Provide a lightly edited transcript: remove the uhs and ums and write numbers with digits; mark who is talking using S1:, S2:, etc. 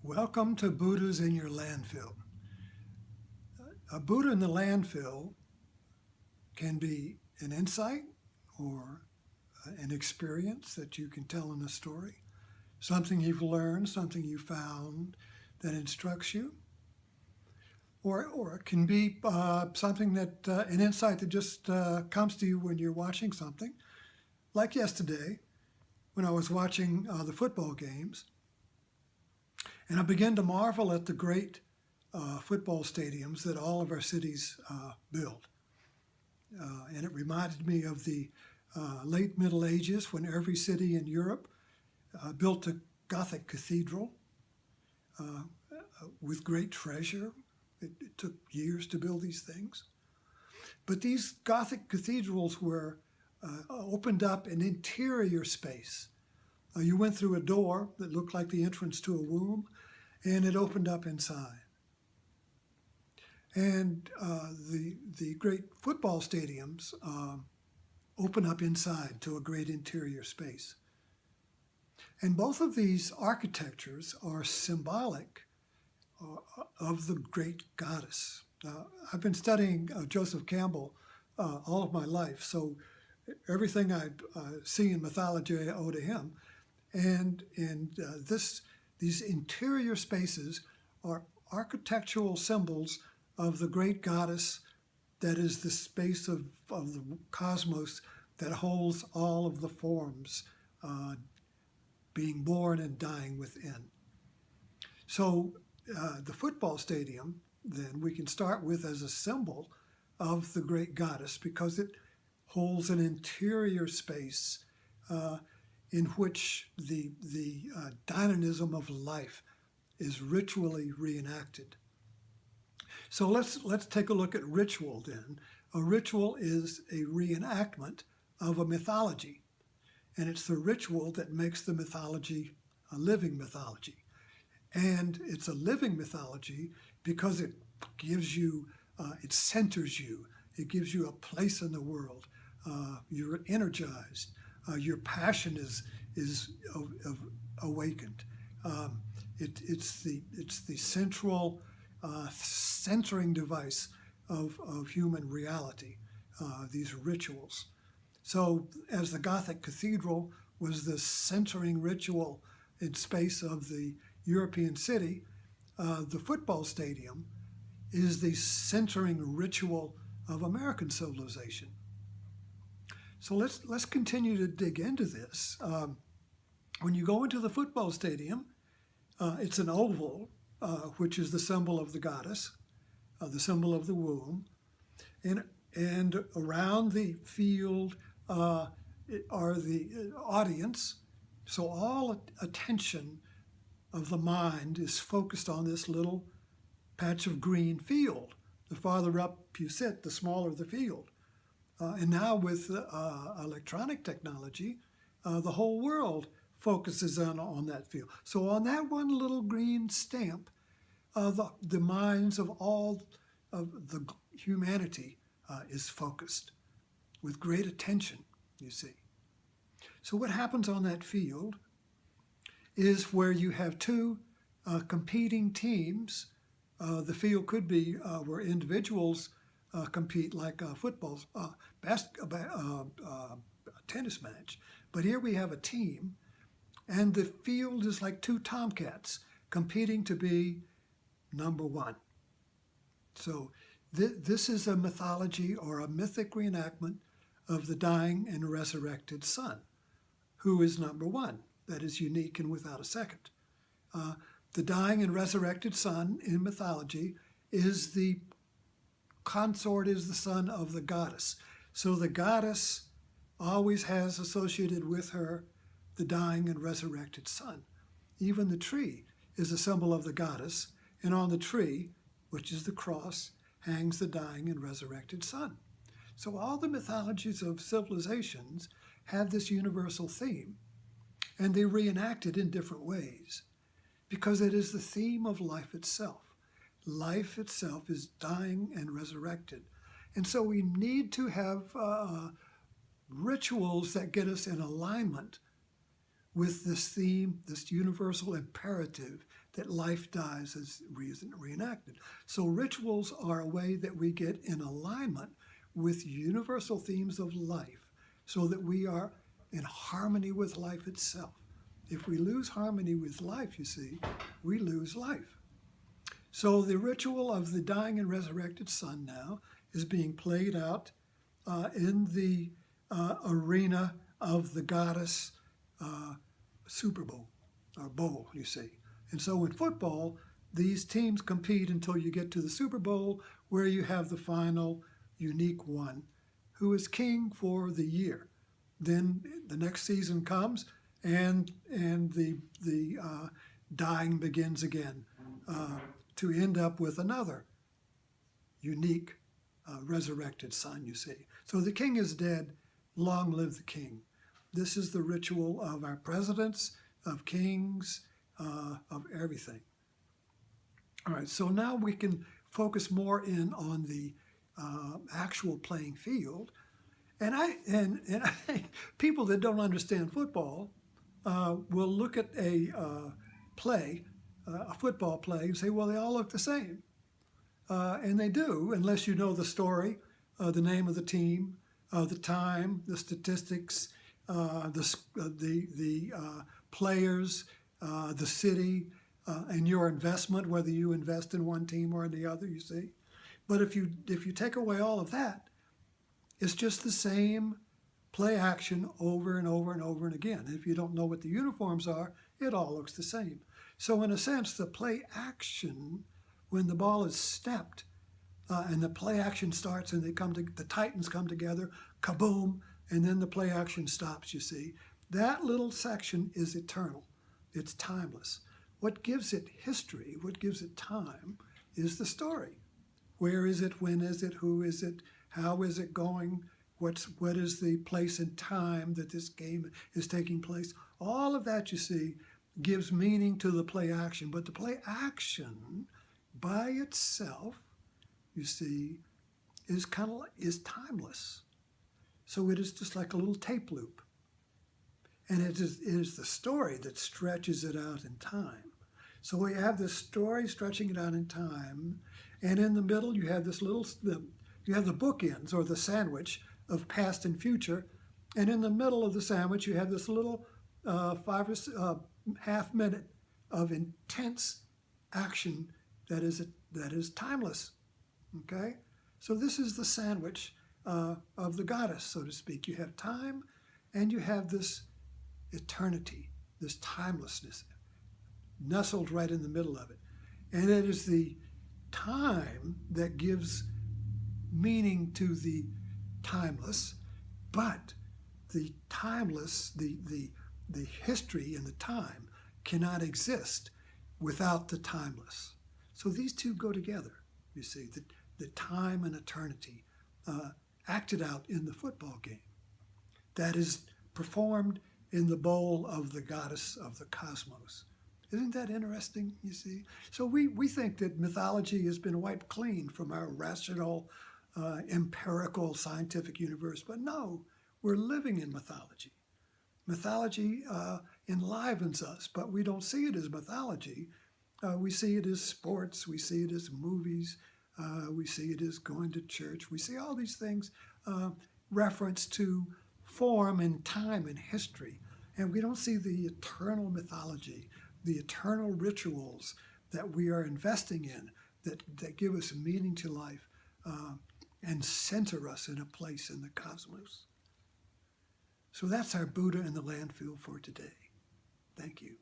S1: Welcome to Buddhas in Your Landfill. A Buddha in the landfill can be an insight or an experience that you can tell in a story, something you've learned, something you found that instructs you, or it can be something that, an insight that just comes to you when you're watching something. Like yesterday, when I was watching the football games, and I began to marvel at the great football stadiums that all of our cities build. And it reminded me of the late Middle Ages when every city in Europe built a gothic cathedral with great treasure. It took years to build these things. But these gothic cathedrals were opened up an interior space. You went through a door that looked like the entrance to a womb, and it opened up inside. And the great football stadiums open up inside to a great interior space. And both of these architectures are symbolic of the great goddess. I've been studying Joseph Campbell all of my life, so everything I see in mythology I owe to him. And these interior spaces are architectural symbols of the great goddess that is the space of the cosmos that holds all of the forms being born and dying within. So the football stadium, then, we can start with as a symbol of the great goddess because it holds an interior space in which the dynamism of life is ritually reenacted. So let's take a look at ritual then. A ritual is a reenactment of a mythology, and it's the ritual that makes the mythology a living mythology. And it's a living mythology because it gives you, it centers you, it gives you a place in the world. You're energized. Your passion is awakened. It's the central centering device of human reality. These rituals. So, as the Gothic cathedral was the centering ritual in space of the European city, the football stadium is the centering ritual of American civilization. So let's continue to dig into this. When you go into the football stadium, it's an oval, which is the symbol of the goddess, the symbol of the womb, and around the field are the audience. So all attention of the mind is focused on this little patch of green field. The farther up you sit, the smaller the field. And now with electronic technology, the whole world focuses on that field. So on that one little green stamp, the minds of all of the humanity is focused with great attention, you see. So what happens on that field is where you have two competing teams. The field could be where individuals compete like football, tennis match. But here we have a team, and the field is like two tomcats competing to be number one. So this is a mythology or a mythic reenactment of the dying and resurrected Son, who is number one. That is unique and without a second. The dying and resurrected Son in mythology is the consort, is the son of the goddess. So the goddess always has associated with her the dying and resurrected Son. Even the tree is a symbol of the goddess, and on the tree, which is the cross, hangs the dying and resurrected Son. So all the mythologies of civilizations have this universal theme, and they reenact it in different ways because it is the theme of life itself. Life itself is dying and resurrected. And so we need to have rituals that get us in alignment with this theme, this universal imperative that life dies as reenacted. So rituals are a way that we get in alignment with universal themes of life so that we are in harmony with life itself. If we lose harmony with life, you see, we lose life. So the ritual of the dying and resurrected sun now is being played out in the arena of the goddess Super Bowl, or bowl, you see. And so in football, these teams compete until you get to the Super Bowl, where you have the final unique one who is king for the year. Then the next season comes, and the dying begins again to end up with another unique resurrected sun, you see. So the king is dead, long live the king. This is the ritual of our presidents, of kings, of everything. All right, so now we can focus more in on the actual playing field. And people that don't understand football will look at a football play, and say, well, they all look the same. And they do, unless you know the story, the name of the team, the time, the statistics, the players, the city, and your investment, whether you invest in one team or in the other, you see. But if you take away all of that, it's just the same play action over and over and over and again. If you don't know what the uniforms are, it all looks the same. So in a sense, the play action, when the ball is stepped and the play action starts and the Titans come together, kaboom, and then the play action stops, you see. That little section is eternal. It's timeless. What gives it history, what gives it time, is the story. Where is it? When is it? Who is it? How is it going? What is the place and time that this game is taking place? All of that, you see, gives meaning to the play action. But the play action by itself, you see, is timeless. So it is just like a little tape loop. And it is the story that stretches it out in time. So we have this story stretching it out in time, and in the middle you have you have the bookends, or the sandwich, of past and future, and in the middle of the sandwich you have this little half minute of intense action that is timeless. Okay, so this is the sandwich of the goddess, so to speak. You have time, and you have this eternity, this timelessness, nestled right in the middle of it. And it is the time that gives meaning to the timeless, but the timeless, the history and the time cannot exist without the timeless. So these two go together, you see, the time and eternity acted out in the football game that is performed in the bowl of the goddess of the cosmos. Isn't that interesting, you see? So we think that mythology has been wiped clean from our rational, empirical, scientific universe, but no, we're living in mythology. Mythology enlivens us, but we don't see it as mythology. We see it as sports, we see it as movies, we see it as going to church. We see all these things reference to form and time and history, and we don't see the eternal mythology, the eternal rituals that we are investing in that give us meaning to life and center us in a place in the cosmos. So that's our Buddha in the landfill for today. Thank you.